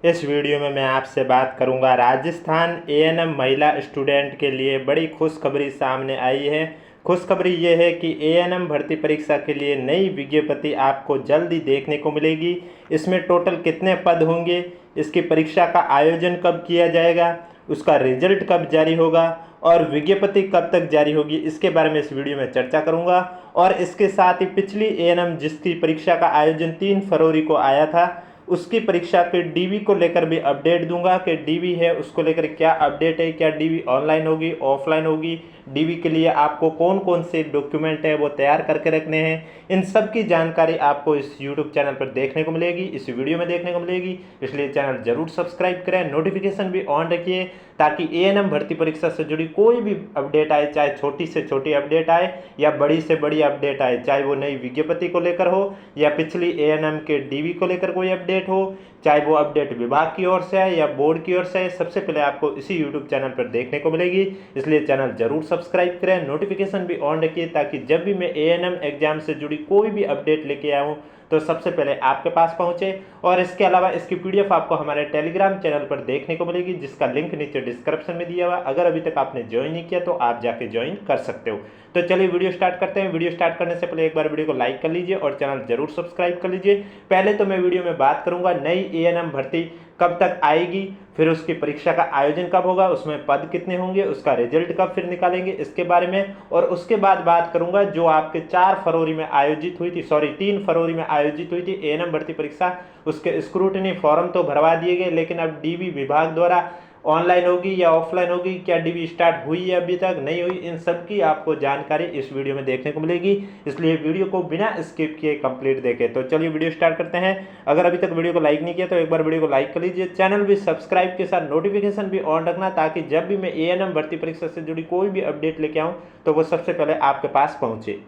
इस वीडियो में मैं आपसे बात करूंगा राजस्थान एएनएम महिला स्टूडेंट के लिए बड़ी खुशखबरी सामने आई है। खुशखबरी ये है कि एएनएम भर्ती परीक्षा के लिए नई विज्ञप्ति आपको जल्दी देखने को मिलेगी। इसमें टोटल कितने पद होंगे, इसकी परीक्षा का आयोजन कब किया जाएगा, उसका रिजल्ट कब जारी होगा और विज्ञप्ति कब तक जारी होगी, इसके बारे में इस वीडियो में चर्चा करूंगा। और इसके साथ ही पिछली एएनएम जिसकी परीक्षा का आयोजन 3 फरवरी को आया था, उसकी परीक्षा के डीवी को लेकर भी अपडेट दूंगा कि डीवी है उसको लेकर क्या अपडेट है, क्या डीवी ऑनलाइन होगी ऑफलाइन होगी, डीवी के लिए आपको कौन कौन से डॉक्यूमेंट है वो तैयार करके रखने हैं। इन सब की जानकारी आपको इस यूट्यूब चैनल पर देखने को मिलेगी, इस वीडियो में देखने को मिलेगी। इसलिए चैनल जरूर सब्सक्राइब करें, नोटिफिकेशन भी ऑन रखिए ताकि एएनएम भर्ती परीक्षा से जुड़ी कोई भी अपडेट आए, चाहे छोटी से छोटी अपडेट आए या बड़ी से बड़ी अपडेट आए, चाहे वो नई विज्ञप्ति को लेकर हो या पिछली एएनएम के डीवी को लेकर कोई अपडेट हो, चाहे वो अपडेट विभाग की ओर से है या बोर्ड की ओर से है, सबसे पहले आपको इसी यूट्यूब चैनल पर देखने को मिलेगी। इसलिए चैनल जरूर सब्सक्राइब करें, नोटिफिकेशन भी ऑन रखिए ताकि जब भी मैं एएनएम एग्जाम से जुड़ी कोई भी अपडेट लेके आऊँ तो सबसे पहले आपके पास पहुंचे। और इसके अलावा इसकी पीडीएफ आपको हमारे टेलीग्राम चैनल पर देखने को मिलेगी, जिसका लिंक नीचे डिस्क्रिप्शन में दिया हुआ। अगर अभी तक आपने ज्वाइन नहीं किया तो आप जाके ज्वाइन कर सकते हो। तो चलिए वीडियो स्टार्ट करते हैं। वीडियो स्टार्ट करने से पहले एक बार वीडियो को लाइक कर लीजिए और चैनल जरूर सब्सक्राइब कर लीजिए। पहले तो मैं वीडियो में बात करूंगा नई एएनएम भर्ती कब तक आएगी, फिर उसकी परीक्षा का आयोजन कब होगा, उसमें पद कितने होंगे, उसका रिजल्ट कब फिर निकालेंगे इसके बारे में। और उसके बाद बात करूंगा जो आपके 4 फरवरी में आयोजित हुई थी, 3 फरवरी में आयोजित हुई थी एएनएम भर्ती परीक्षा, उसके स्क्रूटनी फॉर्म तो भरवा दिए गए, लेकिन अब डीवी विभाग द्वारा ऑनलाइन होगी या ऑफलाइन होगी, क्या डीवी स्टार्ट हुई है अभी तक नहीं हुई, इन सब की आपको जानकारी इस वीडियो में देखने को मिलेगी। इसलिए वीडियो को बिना स्किप किए कंप्लीट देखें। तो चलिए वीडियो स्टार्ट करते हैं। अगर अभी तक वीडियो को लाइक नहीं किया तो एक बार वीडियो को लाइक कर लीजिए, चैनल भी सब्सक्राइब के साथ नोटिफिकेशन भी ऑन रखना ताकि जब भी मैं एएनएम भर्ती परीक्षा से जुड़ी कोई भी अपडेट लेके आऊँ तो वो सबसे पहले आपके पास पहुँचे।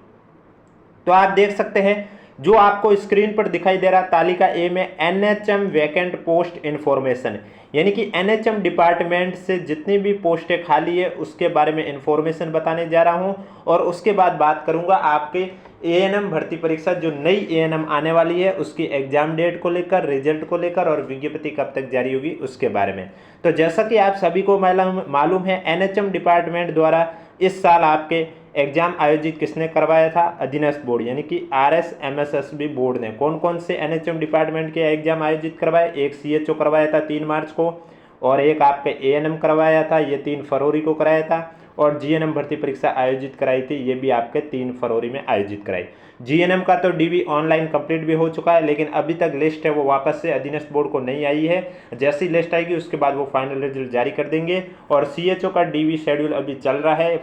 तो आप देख सकते हैं जो आपको स्क्रीन पर दिखाई दे रहा तालिका ए में एनएचएम वैकेंट पोस्ट इन्फॉर्मेशन, यानी कि एनएचएम डिपार्टमेंट से जितनी भी पोस्टें खाली है उसके बारे में इंफॉर्मेशन बताने जा रहा हूं। और उसके बाद बात करूंगा आपके एएनएम भर्ती परीक्षा जो नई एएनएम आने वाली है उसकी एग्जाम डेट को लेकर, रिजल्ट को लेकर और विज्ञप्ति कब तक जारी होगी उसके बारे में। तो जैसा कि आप सभी को मालूम है, एनएचएम डिपार्टमेंट द्वारा इस साल आपके एग्जाम आयोजित किसने करवाया था, अधीनस्थ बोर्ड यानी कि RSMSSB बोर्ड ने कौन कौन से एनएचएम डिपार्टमेंट के एग्जाम आयोजित करवाए। एक सीएचओ करवाया था 3 मार्च को, और एक आपके एएनएम करवाया था, ये 3 फरवरी को कराया था। और जीएनएम भर्ती परीक्षा आयोजित कराई थी, ये भी आपके 3 फरवरी में आयोजित कराई। जीएनएम का तो डीवी ऑनलाइन कंप्लीट भी हो चुका है, लेकिन अभी तक लिस्ट है वो वापस से अधीनस्थ बोर्ड को नहीं आई है। जैसी लिस्ट आएगी उसके बाद वो फाइनल रिजल्ट जारी कर देंगे। और सीएचओ का डीवी शेड्यूल अभी चल रहा है,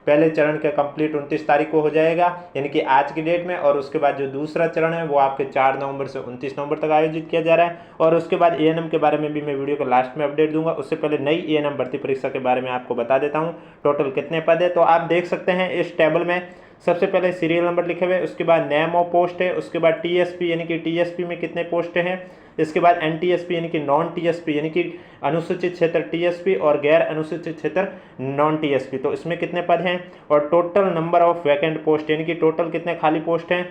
पहले चरण का कंप्लीट 29 तारीख को हो जाएगा यानी कि आज की डेट में। और उसके बाद जो दूसरा चरण है वो आपके 4 नवंबर से 29 नवंबर तक आयोजित किया जा रहा है। और उसके बाद एएनएम के बारे में भी मैं वीडियो को लास्ट में अपडेट दूंगा। उससे पहले नई एएनएम भर्ती परीक्षा के बारे में आपको बता देता हूँ टोटल कितने पद है। तो आप देख सकते हैं इस टेबल में सबसे पहले सीरियल नंबर लिखे हुए, उसके बाद नेम ऑफ पोस्ट है, उसके बाद टीएसपी यानी कि टीएसपी में कितने पोस्ट हैं, इसके बाद एनटीएसपी यानी कि नॉन टीएसपी यानी कि अनुसूचित क्षेत्र टीएसपी और गैर अनुसूचित क्षेत्र नॉन टीएसपी, तो इसमें कितने पद हैं। और total number of vacant post यानी कि टोटल कितने खाली पोस्ट हैं।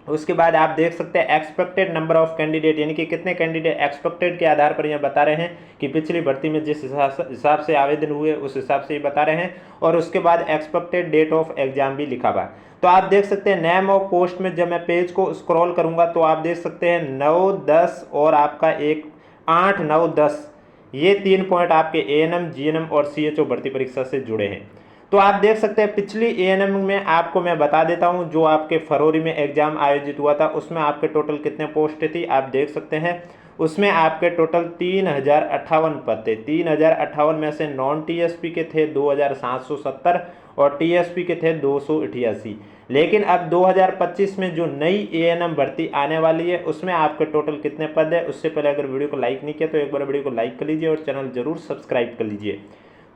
उसके बाद आप देख सकते हैं एक्सपेक्टेड नंबर ऑफ कैंडिडेट यानी कि कितने कैंडिडेट एक्सपेक्टेड के आधार पर यह बता रहे हैं कि पिछली भर्ती में जिस हिसाब से आवेदन हुए उस हिसाब से ये बता रहे हैं। और उसके बाद एक्सपेक्टेड डेट ऑफ एग्जाम भी लिखा हुआ। तो आप देख सकते हैं नेम ऑफ पोस्ट में जब मैं पेज को स्क्रॉल करूंगा तो आप देख सकते हैं 9, 10 और आपका एक 8, 9, 10 ये 3 पॉइंट आपके एएनएम, जीएनएम और सीएचओ भर्ती परीक्षा से जुड़े हैं। तो आप देख सकते हैं पिछली एएनएम में आपको मैं बता देता हूं जो आपके फरवरी में एग्जाम आयोजित हुआ था उसमें आपके टोटल कितने पोस्ट थी आप देख सकते हैं। उसमें आपके टोटल 3058 पद थे। 3058 में से नॉन टीएसपी के थे 2770 और टीएसपी के थे 288। लेकिन अब 2025 में जो नई एएनएम भर्ती आने वाली है उसमें आपके टोटल कितने पद है। उससे पहले अगर वीडियो को लाइक नहीं किया तो एक बार वीडियो को लाइक कर लीजिए और चैनल जरूर सब्सक्राइब कर लीजिए।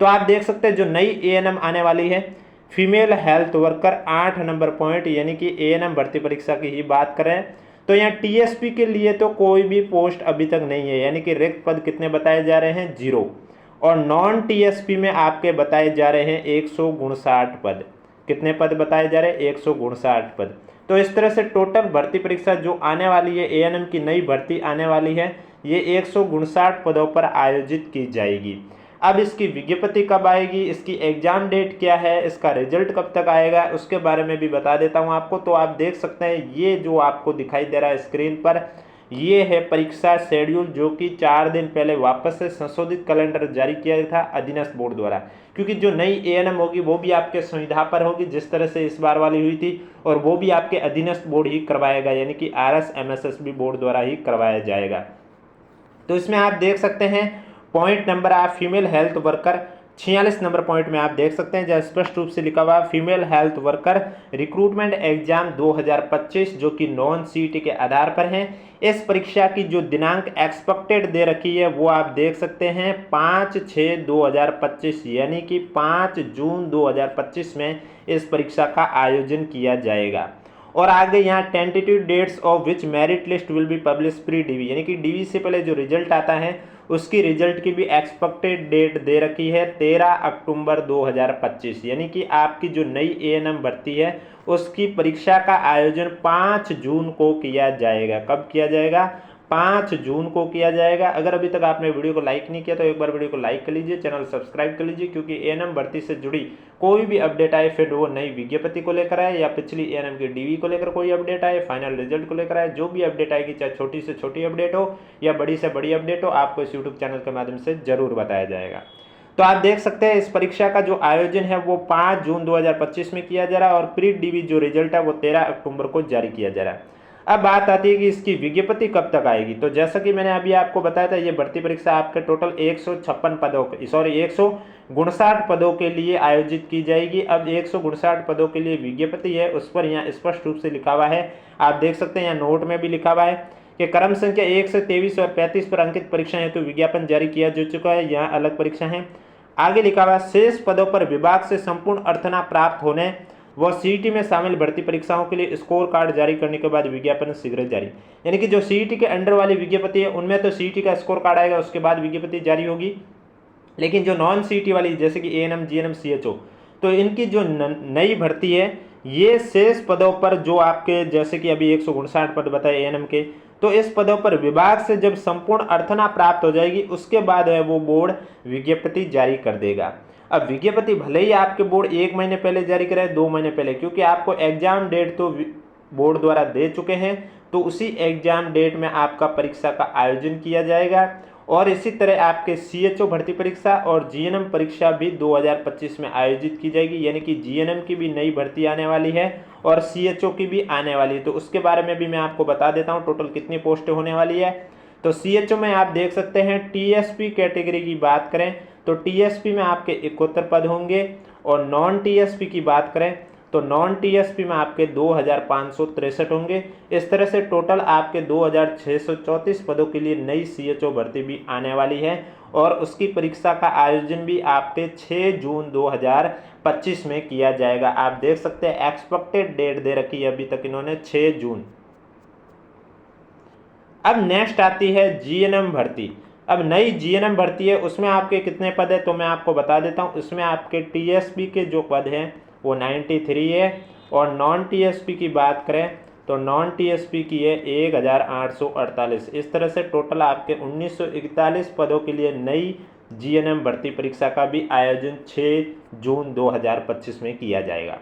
तो आप देख सकते हैं जो नई एएनएम आने वाली है female health worker 8 number point यानी कि एएनएम भर्ती परीक्षा की ही बात करें तो यहाँ टीएसपी के लिए तो कोई भी पोस्ट अभी तक नहीं है यानी कि रिक्त पद कितने बताए जा रहे हैं 0। और नॉन टीएसपी में आपके बताए जा रहे हैं 159 पद। कितने पद बताए जा रहे हैं 159 पद। तो इस तरह से टोटल भर्ती परीक्षा जो आने वाली है एएनएम की नई भर्ती आने वाली है ये 159 पदों पर आयोजित की जाएगी। अब इसकी विज्ञप्ति कब आएगी, इसकी एग्जाम डेट क्या है, इसका रिजल्ट कब तक आएगा, उसके बारे में भी बता देता हूं आपको। तो आप देख सकते हैं ये जो आपको दिखाई दे रहा है स्क्रीन पर, ये है परीक्षा शेड्यूल जो कि 4 दिन पहले वापस से संशोधित कैलेंडर जारी किया गया था अधीनस्थ बोर्ड द्वारा, क्योंकि जो नई एएनएम होगी वो भी आपके सुविधा पर होगी जिस तरह से इस बार वाली हुई थी, और वो भी आपके अधीनस्थ बोर्ड ही करवाएगा, यानी कि आरएस एमएसएसबी बोर्ड द्वारा ही करवाया जाएगा। तो इसमें आप देख सकते हैं पॉइंट नंबर आप female health worker 46 number point में आप देख सकते हैं जहाँ स्पष्ट रूप से लिखा हुआ female health worker recruitment exam 2025 जो कि नॉन सीईटी के आधार पर है। इस परीक्षा की जो दिनांक एक्सपेक्टेड दे रखी है वो आप देख सकते हैं 5/6/2025 यानी कि 5 जून 2025 में इस परीक्षा का आयोजन किया जाएगा। और आगे यहाँ tentative dates of which merit list will be publish pre DV, यानी कि डीवी से पहले जो रिजल्ट आता है उसकी रिजल्ट की भी एक्सपेक्टेड डेट दे रखी है 13 अक्टूबर 2025, यानी कि आपकी जो नई एएनएम भर्ती है उसकी परीक्षा का आयोजन 5 जून को किया जाएगा। कब किया जाएगा? 5 जून को किया जाएगा। अगर अभी तक आपने वीडियो को लाइक नहीं किया तो एक बार वीडियो को लाइक कर लीजिए, चैनल सब्सक्राइब कर लीजिए, क्योंकि एएनएम भर्ती से जुड़ी कोई भी अपडेट आए, फिर वो नई विज्ञप्ति को लेकर आए या पिछली एएनएम की डीवी को लेकर कोई अपडेट आए, फाइनल रिजल्ट को लेकर आए, जो भी अपडेट आएगी चाहे छोटी से छोटी अपडेट हो या बड़ी से बड़ी अपडेट हो, आपको इस यूट्यूब चैनल के माध्यम से जरूर बताया जाएगा। तो आप देख सकते हैं इस परीक्षा का जो आयोजन है वो 5 जून 2025 में किया जा रहा है और प्री डीवी जो रिजल्ट है वो 13 अक्टूबर को जारी किया जा रहा है। अब बात आती है कि इसकी विज्ञप्ति कब तक आएगी। तो जैसा कि मैंने अभी आपको बताया था, ये भर्ती परीक्षा आपके टोटल 156 पदों 159 पदों के लिए आयोजित की जाएगी। अब 159 पदों के लिए विज्ञप्ति है उस पर यहाँ स्पष्ट रूप से लिखा हुआ है, आप देख सकते हैं यहाँ नोट में भी लिखा हुआ है कि क्रम संख्या 1 से 23 और 35 पर अंकित परीक्षा हेतु विज्ञापन जारी किया जा चुका है, यहाँ अलग परीक्षा है। आगे लिखा हुआ शेष पदों पर विभाग से संपूर्ण अर्थना प्राप्त होने व सीईटी में शामिल भर्ती परीक्षाओं के लिए स्कोर कार्ड जारी करने के बाद विज्ञापन शीघ्र जारी, यानी कि जो सीईटी के अंडर वाली विज्ञप्ति है उनमें तो सीईटी का स्कोर कार्ड आएगा, उसके बाद विज्ञप्ति जारी होगी। लेकिन जो नॉन सीईटी वाली जैसे कि एएनएम, जीएनएम, सीएचओ, तो इनकी जो नई भर्ती है ये शेष पदों पर जो आपके जैसे कि अभी 159 पद बताए एएनएम के, तो इस पदों पर विभाग से जब संपूर्ण अर्थना प्राप्त हो जाएगी उसके बाद है वो बोर्ड विज्ञप्ति जारी कर देगा। अब विज्ञप्ति भले ही आपके बोर्ड 1 महीने पहले जारी कराए, 2 महीने पहले, क्योंकि आपको एग्जाम डेट तो बोर्ड द्वारा दे चुके हैं, तो उसी एग्जाम डेट में आपका परीक्षा का आयोजन किया जाएगा। और इसी तरह आपके सीएचओ भर्ती परीक्षा और जीएनएम परीक्षा भी 2025 में आयोजित की जाएगी, यानी कि जीएनएम की भी नई भर्ती आने वाली है और सीएचओ की भी आने वाली है। तो उसके बारे में भी मैं आपको बता देता हूँ टोटल कितनी पोस्टें होने वाली है। तो सीएचओ में आप देख सकते हैं टीएसपी कैटेगरी की बात करें तो टीएसपी में आपके 71 पद होंगे, और नॉन टीएसपी की बात करें तो नॉन टीएसपी में आपके 2563 होंगे। इस तरह से टोटल आपके 2634 पदों के लिए नई सीएचओ भर्ती भी आने वाली है और उसकी परीक्षा का आयोजन भी आपके 6 जून 2025 में किया जाएगा। आप देख सकते हैं एक्सपेक्टेड डेट दे रखी है अभी तक इन्होंने 6 जून। अब नेक्स्ट आती है जीएनएम भर्ती। अब नई जीएनएम भर्ती है उसमें आपके कितने पद है तो मैं आपको बता देता हूँ। इसमें आपके टीएसपी के जो पद हैं वो 93 है, और नॉन टीएसपी की बात करें तो नॉन टीएसपी की है 1848। इस तरह से टोटल आपके 1941 पदों के लिए नई जीएनएम भर्ती परीक्षा का भी आयोजन 6 जून 2025 में किया जाएगा।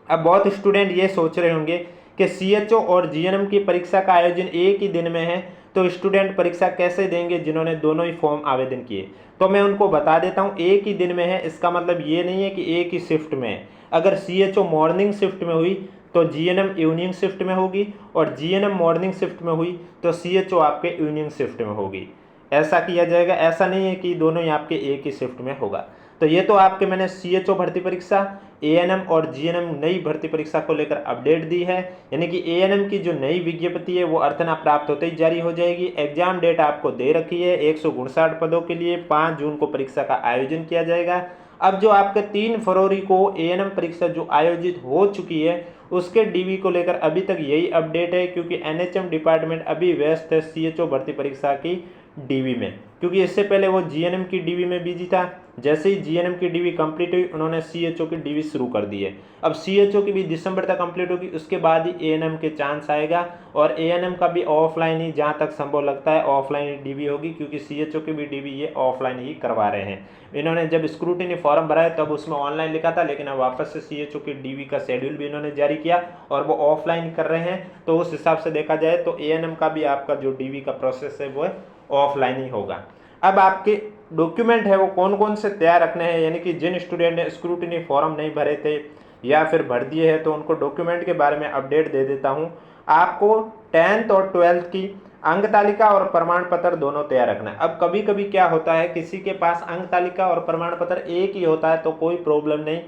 अब बहुत स्टूडेंट ये सोच रहे होंगे कि सीएचओ और जीएनएम की परीक्षा का आयोजन एक ही दिन में है, तो स्टूडेंट परीक्षा कैसे देंगे जिन्होंने दोनों ही फॉर्म आवेदन किए। तो मैं उनको बता देता हूँ एक ही दिन में है, इसका मतलब ये नहीं है कि एक ही शिफ्ट में है। अगर सीएचओ मॉर्निंग शिफ्ट में हुई तो जीएनएम इवनिंग शिफ्ट में होगी, और जीएनएम मॉर्निंग शिफ्ट में हुई तो सीएचओ आपके इवनिंग शिफ्ट में होगी। ऐसा किया जाएगा, ऐसा नहीं है कि दोनों ही आपके एक ही शिफ्ट में होगा। तो ये तो आपके मैंने सीएचओ भर्ती परीक्षा, एएनएम और जीएनएम नई भर्ती परीक्षा को लेकर अपडेट दी है, यानी कि एएनएम की जो नई विज्ञप्ति है वो अर्थना प्राप्त होते ही जारी हो जाएगी। एग्जाम डेट आपको दे रखी है 159 पदों के लिए 5 जून को परीक्षा का आयोजन किया जाएगा। अब जो आपके 3 फरवरी को एएनएम परीक्षा जो आयोजित हो चुकी है उसके डीवी को लेकर अभी तक यही अपडेट है, क्योंकि एनएचएम डिपार्टमेंट अभी व्यस्त है सीएचओ भर्ती परीक्षा की डीवी में, क्योंकि इससे पहले वो जीएनएम की डीवी में बिजी था। जैसे ही जीएनएम की डीवी कंप्लीट हुई, उन्होंने सीएचओ की डीवी शुरू कर दी है। अब सीएचओ की भी दिसंबर तक कंप्लीट होगी, उसके बाद ही एएनएम के चांस आएगा, और एएनएम का भी ऑफलाइन ही जहाँ तक संभव लगता है ऑफलाइन ही डीवी होगी, क्योंकि सीएचओ की भी डीवी ये ऑफलाइन ही करवा रहे हैं। इन्होंने जब स्क्रूटिनी फॉर्म भरा है तब उसमें ऑनलाइन लिखा था, लेकिन अब वापस से सीएचओ की डीवी का शेड्यूल भी इन्होंने जारी किया और वो ऑफलाइन कर रहे हैं। तो उस हिसाब से देखा जाए तो एएनएम का भी आपका जो डीवी का प्रोसेस है वो ऑफलाइन ही होगा। अब आपके डॉक्यूमेंट है वो कौन कौन से तैयार रखने हैं, यानी कि जिन स्टूडेंट ने स्क्रूटिनी फॉर्म नहीं भरे थे या फिर भर दिए हैं तो उनको डॉक्यूमेंट के बारे में अपडेट दे देता हूं। आपको 10th और 12th की अंक तालिका और प्रमाण पत्र दोनों तैयार रखना है। अब कभी कभी क्या होता है, किसी के पास अंक तालिका और प्रमाण पत्र एक ही होता है तो कोई प्रॉब्लम नहीं,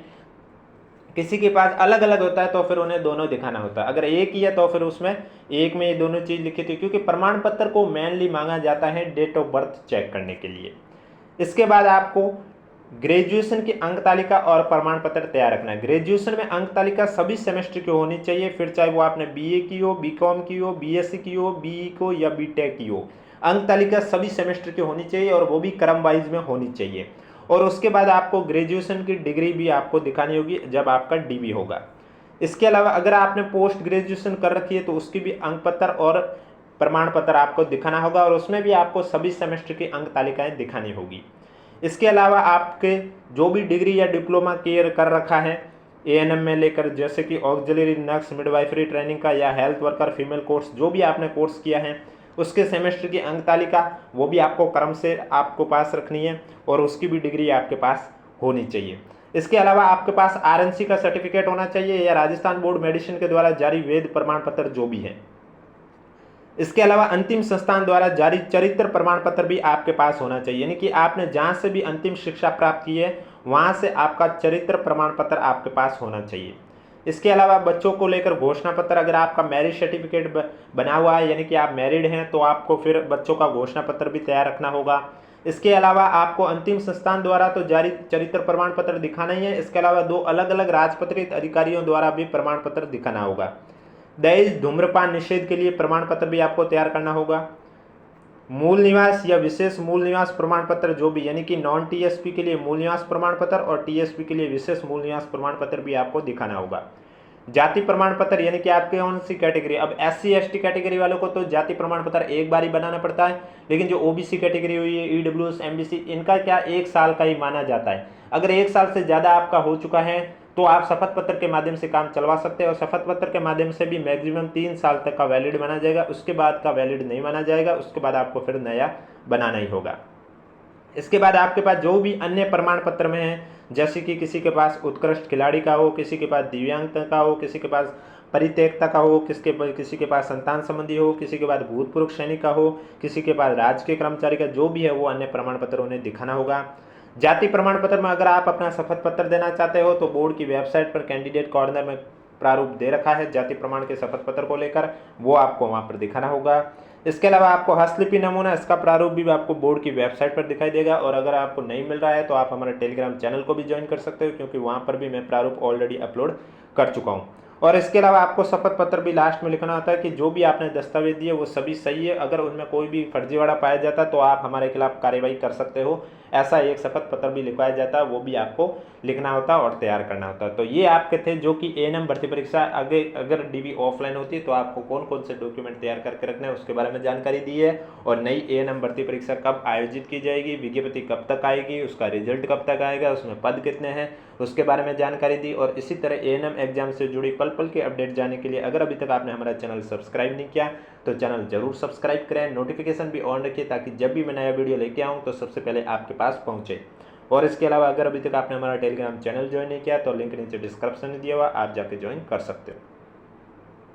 किसी के पास अलग अलग होता है तो फिर उन्हें दोनों दिखाना होता है। अगर एक ही है तो फिर उसमें एक में ये दोनों चीज़ लिखी थी, क्योंकि प्रमाण पत्र को मेनली मांगा जाता है डेट ऑफ बर्थ चेक करने के लिए। इसके बाद आपको ग्रेजुएशन की अंक तालिका और प्रमाण पत्र तैयार रखना है। ग्रेजुएशन में अंक तालिका सभी सेमेस्टर की होनी चाहिए, फिर चाहे वो आपने बीए की हो, बीकॉम की हो, बीएससी की हो, बीई को या बीटेक की हो, अंक तालिका सभी सेमेस्टर की होनी चाहिए और वो भी क्रम वाइज में होनी चाहिए। और उसके बाद आपको ग्रेजुएशन की डिग्री भी आपको दिखानी होगी जब आपका डीवी होगा। इसके अलावा अगर आपने पोस्ट ग्रेजुएशन कर रखी है तो उसकी भी अंक पत्र और प्रमाण पत्र आपको दिखाना होगा, और उसमें भी आपको सभी सेमेस्टर की अंक तालिकाएं दिखानी होगी। इसके अलावा आपके जो भी डिग्री या डिप्लोमा क्लियर कर रखा है एएनएम में लेकर, जैसे कि ऑक्सिलरी नर्स, मिडवाइफरी ट्रेनिंग का या हेल्थ वर्कर फीमेल कोर्स, जो भी आपने कोर्स किया है उसके सेमेस्टर की अंक तालिका वो भी आपको क्रम से आपको पास रखनी है और उसकी भी डिग्री आपके पास होनी चाहिए। इसके अलावा आपके पास आरएनसी का सर्टिफिकेट होना चाहिए या राजस्थान बोर्ड मेडिसिन के द्वारा जारी वैध प्रमाण पत्र जो भी है। इसके अलावा अंतिम संस्थान द्वारा जारी चरित्र प्रमाण पत्र भी आपके पास होना चाहिए, यानी कि आपने जहां से भी अंतिम शिक्षा प्राप्त की है वहां से आपका चरित्र प्रमाण पत्र आपके पास होना चाहिए। इसके अलावा बच्चों को लेकर घोषणा पत्र, अगर आपका मैरिज सर्टिफिकेट बना हुआ है यानी कि आप मैरिड हैं तो आपको फिर बच्चों का घोषणा पत्र भी तैयार रखना होगा। इसके अलावा आपको अंतिम संस्थान द्वारा तो जारी चरित्र प्रमाण पत्र दिखाना ही है, इसके अलावा 2 अलग अलग राजपत्रित अधिकारियों द्वारा भी प्रमाण पत्र दिखाना होगा। दहेज धूम्रपान निषेध के लिए प्रमाण पत्र भी आपको तैयार करना होगा। मूल निवास या विशेष मूल निवास प्रमाण पत्र जो भी, यानी कि नॉन टीएसपी के लिए मूल निवास प्रमाण पत्र और टीएसपी के लिए विशेष मूल निवास प्रमाण पत्र भी आपको दिखाना होगा। जाति प्रमाण पत्र, यानी कि आपके कौन सी कैटेगरी, अब एससी एसटी कैटेगरी वालों को तो जाति प्रमाण पत्र एक बार ही बनाना पड़ता है, लेकिन जो ओबीसी कैटेगरी हुई है, ईडब्ल्यूएस, एमबीसी, इनका क्या 1 साल का ही माना जाता है। अगर 1 साल से ज़्यादा आपका हो चुका है तो आप शपथ पत्र के माध्यम से काम चलवा सकते हैं, और शपथ पत्र के माध्यम से भी मैक्सिमम 3 साल तक का वैलिड माना जाएगा, उसके बाद का वैलिड नहीं माना जाएगा, उसके बाद आपको फिर नया बनाना ही होगा। इसके बाद आपके पास जो भी अन्य प्रमाण पत्र में है, जैसे कि किसी के पास उत्कृष्ट खिलाड़ी का हो, किसी के पास दिव्यांगता का हो, किसी के पास परित्यक्ता का हो, किसी के पास संतान संबंधी हो, किसी के पास भूतपूर्व सैनिक का हो, किसी के पास राजकीय कर्मचारी का, जो भी है वो अन्य प्रमाण पत्र उन्हें दिखाना होगा। जाति प्रमाण पत्र में अगर आप अपना शपथ पत्र देना चाहते हो तो बोर्ड की वेबसाइट पर कैंडिडेट कॉर्नर में प्रारूप दे रखा है जाति प्रमाण के शपथ पत्र को लेकर, वो आपको वहाँ पर दिखाना होगा। इसके अलावा आपको हस्तलिपि नमूना, इसका प्रारूप भी आपको बोर्ड की वेबसाइट पर दिखाई देगा, और अगर आपको नहीं मिल रहा है तो आप हमारे टेलीग्राम चैनल को भी ज्वाइन कर सकते हो, क्योंकि वहाँ पर भी मैं प्रारूप ऑलरेडी अपलोड कर चुका हूँ। और इसके अलावा आपको शपथ पत्र भी लास्ट में लिखना होता है कि जो भी आपने दस्तावेज दिए वो सभी सही है, अगर उनमें कोई भी फर्जीवाड़ा पाया जाता है तो आप हमारे खिलाफ कार्रवाई कर सकते हो, ऐसा एक शपथ पत्र भी लिखवाया जाता है, वो भी आपको लिखना होता है और तैयार करना होता है। तो ये आपके थे जो कि एएनएम भर्ती परीक्षा आगे अगर डीवी ऑफलाइन होती है तो आपको कौन कौन से डॉक्यूमेंट तैयार करके रखने हैं उसके बारे में जानकारी दी है, और नई एएनएम भर्ती परीक्षा कब आयोजित की जाएगी, विज्ञप्ति कब तक आएगी, उसका रिजल्ट कब तक आएगा, उसमें पद कितने हैं उसके बारे में जानकारी दी। और इसी तरह एएनएम एग्जाम से जुड़ी पल पल के अपडेट जानने के लिए अगर अभी तक आपने हमारा चैनल सब्सक्राइब नहीं किया तो चैनल जरूर सब्सक्राइब करें, नोटिफिकेशन भी ऑन रखिए ताकि जब भी मैं नया वीडियो लेके आऊँ तो सबसे पहले आपके पास पहुँचे। और इसके अलावा अगर अभी तक आपने हमारा टेलीग्राम चैनल ज्वाइन नहीं किया तो लिंक नीचे डिस्क्रिप्शन में दिया हुआ, आप जाके ज्वाइन कर सकते हो।